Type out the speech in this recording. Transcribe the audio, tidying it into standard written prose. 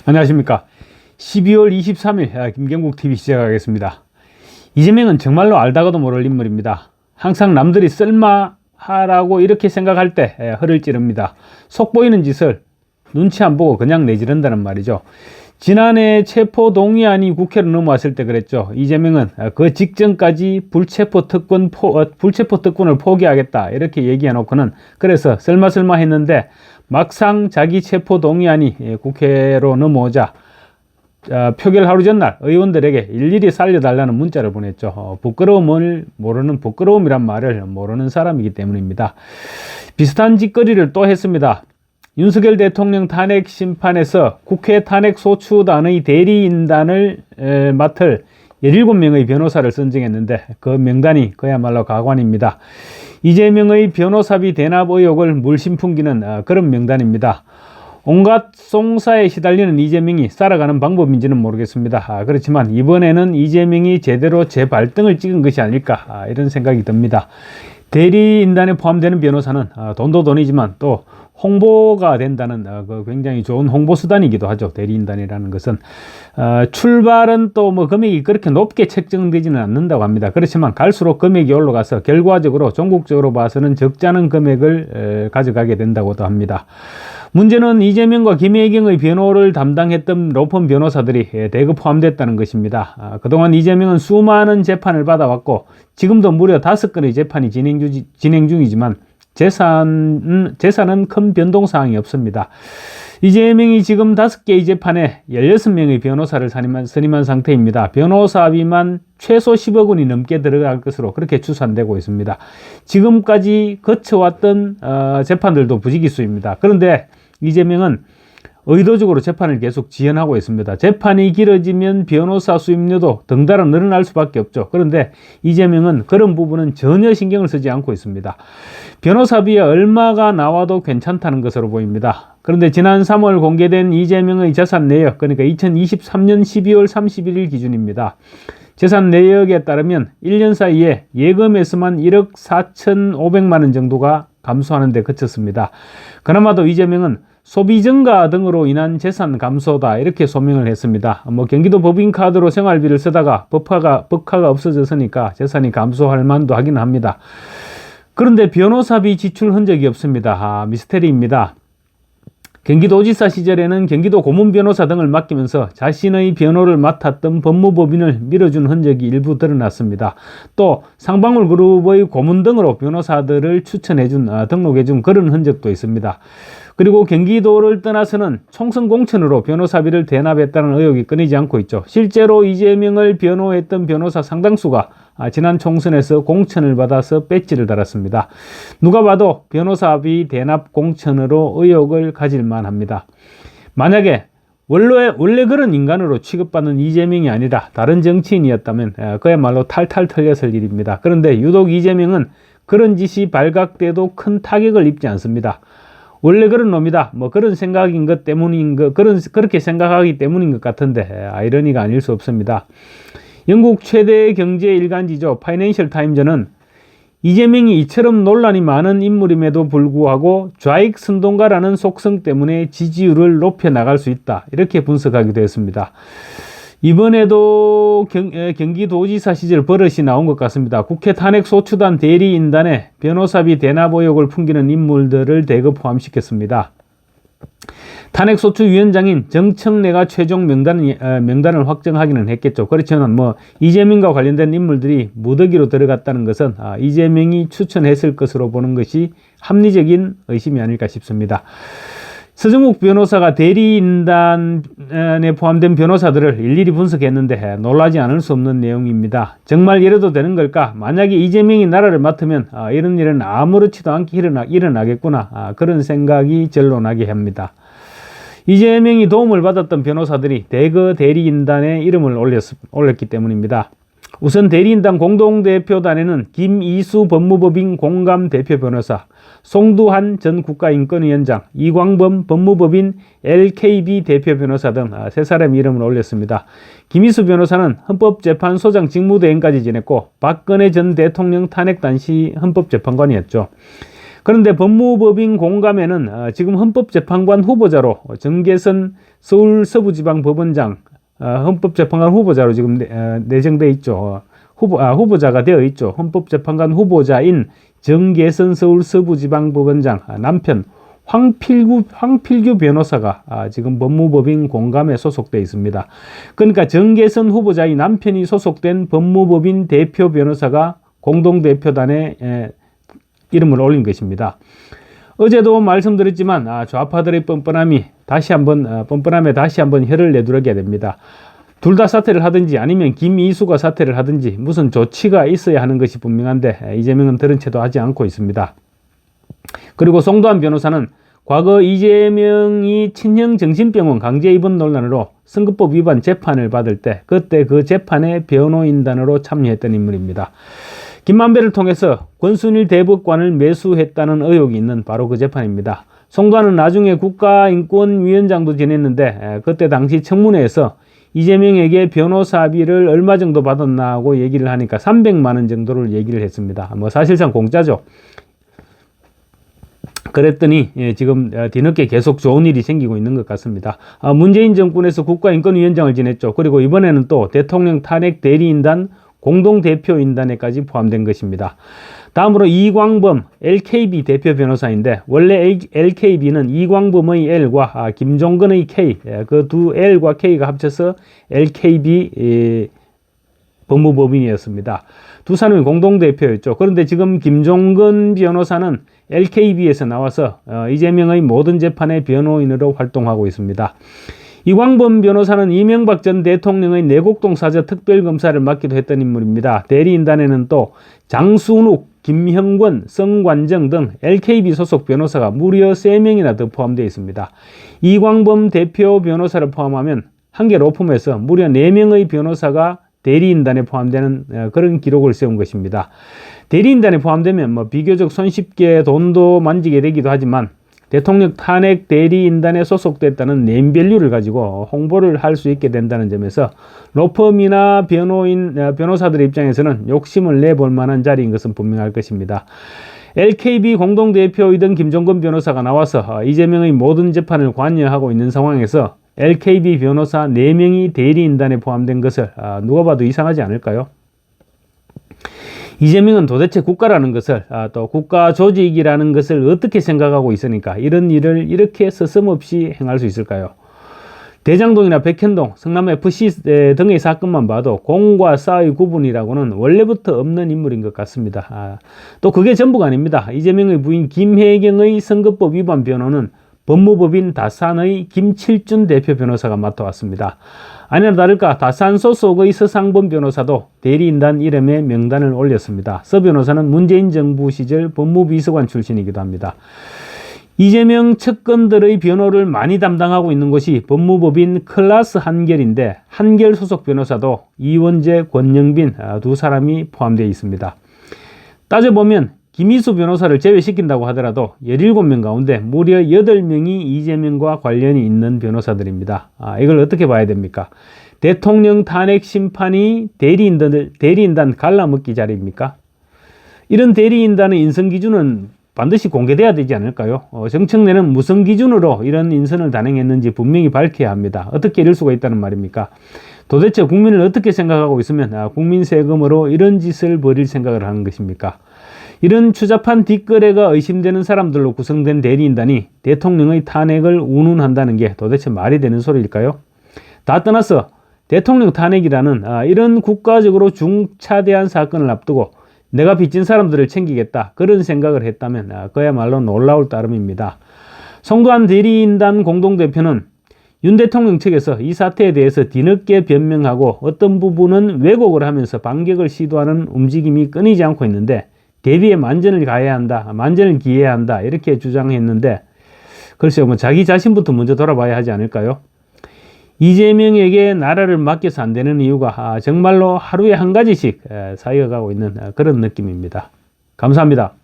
안녕하십니까. 12월 23일 김경국 TV 시작하겠습니다. 이재명은 정말로 알다가도 모를 인물입니다. 항상 남들이 쓸마하라고 이렇게 생각할 때 허를 찌릅니다. 속 보이는 짓을 눈치 안 보고 그냥 내지른다는 말이죠. 지난해 체포동의안이 국회로 넘어왔을 때 그랬죠. 이재명은 그 직전까지 불체포특권을 포기하겠다 이렇게 얘기해놓고는 그래서 쓸마 했는데 막상 자기 체포동의안이 국회로 넘어오자 표결 하루 전날 의원들에게 일일이 살려달라는 문자를 보냈죠. 부끄러움을 모르는, 부끄러움이란 말을 모르는 사람이기 때문입니다. 비슷한 짓거리를 또 했습니다. 윤석열 대통령 탄핵 심판에서 국회 탄핵 소추단의 대리인단을 맡을 17명의 변호사를 선정했는데 그 명단이 그야말로 가관입니다. 이재명의 변호사비 대납 의혹을 물씬 풍기는 그런 명단입니다. 온갖 송사에 시달리는 이재명이 살아가는 방법인지는 모르겠습니다. 그렇지만 이번에는 이재명이 제대로 재발등을 찍은 것이 아닐까 이런 생각이 듭니다. 대리인단에 포함되는 변호사는 돈도 돈이지만 또 홍보가 된다는 굉장히 좋은 홍보 수단이기도 하죠. 대리인단이라는 것은 출발은 또 뭐 금액이 그렇게 높게 책정되지는 않는다고 합니다. 그렇지만 갈수록 금액이 올라가서 결과적으로 전국적으로 봐서는 적지 않은 금액을 가져가게 된다고도 합니다. 문제는 이재명과 김혜경의 변호를 담당했던 로펌 변호사들이 대거 포함됐다는 것입니다. 그동안 이재명은 수많은 재판을 받아왔고 지금도 무려 5건의 재판이 진행 중이지만 재산은 큰 변동사항이 없습니다. 이재명이 지금 5개의 재판에 16명의 변호사를 선임한 상태입니다. 변호사비만 최소 10억 원이 넘게 들어갈 것으로 그렇게 추산되고 있습니다. 지금까지 거쳐왔던 재판들도 부지기수입니다. 그런데 이재명은 의도적으로 재판을 계속 지연하고 있습니다. 재판이 길어지면 변호사 수임료도 덩달아 늘어날 수밖에 없죠. 그런데 이재명은 그런 부분은 전혀 신경을 쓰지 않고 있습니다. 변호사비에 얼마가 나와도 괜찮다는 것으로 보입니다. 그런데 지난 3월 공개된 이재명의 재산 내역, 그러니까 2023년 12월 31일 기준입니다. 재산 내역에 따르면 1년 사이에 예금에서만 1억 4,500만 원 정도가 감소하는 데 그쳤습니다. 그나마도 이재명은 소비 증가 등으로 인한 재산 감소다 이렇게 소명을 했습니다. 경기도 법인카드로 생활비를 쓰다가 법화가 없어졌으니까 재산이 감소할 만도 하긴 합니다. 그런데 변호사비 지출 흔적이 없습니다. 미스테리입니다. 경기도지사 시절에는 경기도 고문변호사 등을 맡기면서 자신의 변호를 맡았던 법무법인을 밀어준 흔적이 일부 드러났습니다. 또 상방울그룹의 고문 등으로 변호사들을 등록해준 그런 흔적도 있습니다. 그리고 경기도를 떠나서는 총선 공천으로 변호사비를 대납했다는 의혹이 끊이지 않고 있죠. 실제로 이재명을 변호했던 변호사 상당수가 지난 총선에서 공천을 받아서 배지를 달았습니다. 누가 봐도 변호사비 대납 공천으로 의혹을 가질 만합니다. 만약에 원래 그런 인간으로 취급받는 이재명이 아니라 다른 정치인이었다면 그야말로 탈탈 털렸을 일입니다. 그런데 유독 이재명은 그런 짓이 발각돼도 큰 타격을 입지 않습니다. 원래 그런 놈이다. 그런 생각인 것 때문인 그렇게 생각하기 때문인 것 같은데 아이러니가 아닐 수 없습니다. 영국 최대 경제 일간지죠. 파이낸셜 타임즈는 이재명이 이처럼 논란이 많은 인물임에도 불구하고 좌익 선동가라는 속성 때문에 지지율을 높여 나갈 수 있다. 이렇게 분석하기도 했습니다. 이번에도 경기도지사 시절 버릇이 나온 것 같습니다. 국회 탄핵 소추단 대리인단에 변호사비 대납 의혹을 풍기는 인물들을 대거 포함시켰습니다. 탄핵소추위원장인 정청래가 최종 명단을 확정하기는 했겠죠. 그렇지만 이재명과 관련된 인물들이 무더기로 들어갔다는 것은 이재명이 추천했을 것으로 보는 것이 합리적인 의심이 아닐까 싶습니다. 서정욱 변호사가 대리인단에 포함된 변호사들을 일일이 분석했는데 놀라지 않을 수 없는 내용입니다. 정말 이래도 되는 걸까? 만약에 이재명이 나라를 맡으면 이런 일은 아무렇지도 않게 일어나겠구나. 그런 생각이 절로 나게 합니다. 이재명이 도움을 받았던 변호사들이 대거 대리인단에 이름을 올렸기 때문입니다. 우선 대리인단 공동대표단에는 김이수 법무법인 공감 대표 변호사, 송두한 전 국가인권위원장, 이광범 법무법인 LKB 대표 변호사 등 세 사람의 이름을 올렸습니다. 김이수 변호사는 헌법재판소장 직무대행까지 지냈고 박근혜 전 대통령 탄핵 당시 헌법재판관이었죠. 그런데 법무법인 공감에는 지금 헌법재판관 후보자로 정계선 서울 서부지방법원장 헌법재판관 후보자로 지금 내정돼 있죠. 후보자가 되어 있죠. 헌법재판관 후보자인 정계선 서울 서부지방법원장 남편 황필규 변호사가 지금 법무법인 공감에 소속되어 있습니다. 그러니까 정계선 후보자의 남편이 소속된 법무법인 대표 변호사가 공동대표단에 이름을 올린 것입니다. 어제도 말씀드렸지만 좌파들의 뻔뻔함에 다시 한번 혀를 내두르게 됩니다. 둘 다 사퇴를 하든지 아니면 김이수가 사퇴를 하든지 무슨 조치가 있어야 하는 것이 분명한데 이재명은 들은 채도 하지 않고 있습니다. 그리고 송도한 변호사는 과거 이재명이 친형 정신병원 강제 입원 논란으로 선거법 위반 재판을 받을 때 그때 그 재판에 변호인단으로 참여했던 인물입니다. 김만배를 통해서 권순일 대법관을 매수했다는 의혹이 있는 바로 그 재판입니다. 송도한은 나중에 국가인권위원장도 지냈는데 그때 당시 청문회에서 이재명에게 변호사비를 얼마 정도 받았나 하고 얘기를 하니까 300만 원 정도를 얘기를 했습니다. 사실상 공짜죠. 그랬더니 지금 뒤늦게 계속 좋은 일이 생기고 있는 것 같습니다. 문재인 정권에서 국가인권위원장을 지냈죠. 그리고 이번에는 또 대통령 탄핵 대리인단 공동대표인단에까지 포함된 것입니다. 다음으로 이광범 LKB 대표 변호사인데 원래 LKB는 이광범의 L과 김종근의 K 그 두 L과 K가 합쳐서 LKB 법무법인이었습니다. 두 사람이 공동대표였죠. 그런데 지금 김종근 변호사는 LKB에서 나와서 이재명의 모든 재판의 변호인으로 활동하고 있습니다. 이광범 변호사는 이명박 전 대통령의 내곡동 사저 특별검사를 맡기도 했던 인물입니다. 대리인단에는 또 장순욱, 김형권, 성관정 등 LKB 소속 변호사가 무려 3명이나 더 포함되어 있습니다. 이광범 대표 변호사를 포함하면 한개 로펌에서 무려 4명의 변호사가 대리인단에 포함되는 그런 기록을 세운 것입니다. 대리인단에 포함되면 비교적 손쉽게 돈도 만지게 되기도 하지만 대통령 탄핵 대리인단에 소속됐다는 네임밸류를 가지고 홍보를 할 수 있게 된다는 점에서 로펌이나 변호사들의 입장에서는 욕심을 내볼 만한 자리인 것은 분명할 것입니다. LKB 공동대표이던 김종근 변호사가 나와서 이재명의 모든 재판을 관여하고 있는 상황에서 LKB 변호사 4명이 대리인단에 포함된 것을 누가 봐도 이상하지 않을까요? 이재명은 도대체 국가라는 것을 또 국가 조직이라는 것을 어떻게 생각하고 있으니까 이런 일을 이렇게 서슴없이 행할 수 있을까요? 대장동이나 백현동, 성남FC 등의 사건만 봐도 공과 사의 구분이라고는 원래부터 없는 인물인 것 같습니다. 또 그게 전부가 아닙니다. 이재명의 부인 김혜경의 선거법 위반 변호는 법무법인 다산의 김칠준 대표 변호사가 맡아왔습니다. 아니나 다를까 다산 소속의 서상범 변호사도 대리인단 이름에 명단을 올렸습니다. 서 변호사는 문재인 정부 시절 법무비서관 출신이기도 합니다. 이재명 측근들의 변호를 많이 담당하고 있는 곳이 법무법인 클라스 한결인데 한결 소속 변호사도 이원재, 권영빈 두 사람이 포함되어 있습니다. 따져보면 김희수 변호사를 제외시킨다고 하더라도 17명 가운데 무려 8명이 이재명과 관련이 있는 변호사들입니다. 이걸 어떻게 봐야 됩니까? 대통령 탄핵 심판이 대리인단 갈라먹기 자리입니까? 이런 대리인단의 인선 기준은 반드시 공개돼야 되지 않을까요? 정청래는 무슨 기준으로 이런 인선을 단행했는지 분명히 밝혀야 합니다. 어떻게 이럴 수가 있다는 말입니까? 도대체 국민을 어떻게 생각하고 있으면 국민 세금으로 이런 짓을 벌일 생각을 하는 것입니까? 이런 추잡한 뒷거래가 의심되는 사람들로 구성된 대리인단이 대통령의 탄핵을 운운한다는 게 도대체 말이 되는 소리일까요? 다 떠나서 대통령 탄핵이라는 이런 국가적으로 중차대한 사건을 앞두고 내가 빚진 사람들을 챙기겠다 그런 생각을 했다면 그야말로 놀라울 따름입니다. 송도한 대리인단 공동대표는 윤 대통령 측에서 이 사태에 대해서 뒤늦게 변명하고 어떤 부분은 왜곡을 하면서 반격을 시도하는 움직임이 끊이지 않고 있는데 대비에 만전을 가해야 한다, 만전을 기해야 한다 이렇게 주장했는데 글쎄요, 자기 자신부터 먼저 돌아봐야 하지 않을까요? 이재명에게 나라를 맡겨서 안 되는 이유가 정말로 하루에 한 가지씩 쌓여가고 있는 그런 느낌입니다. 감사합니다.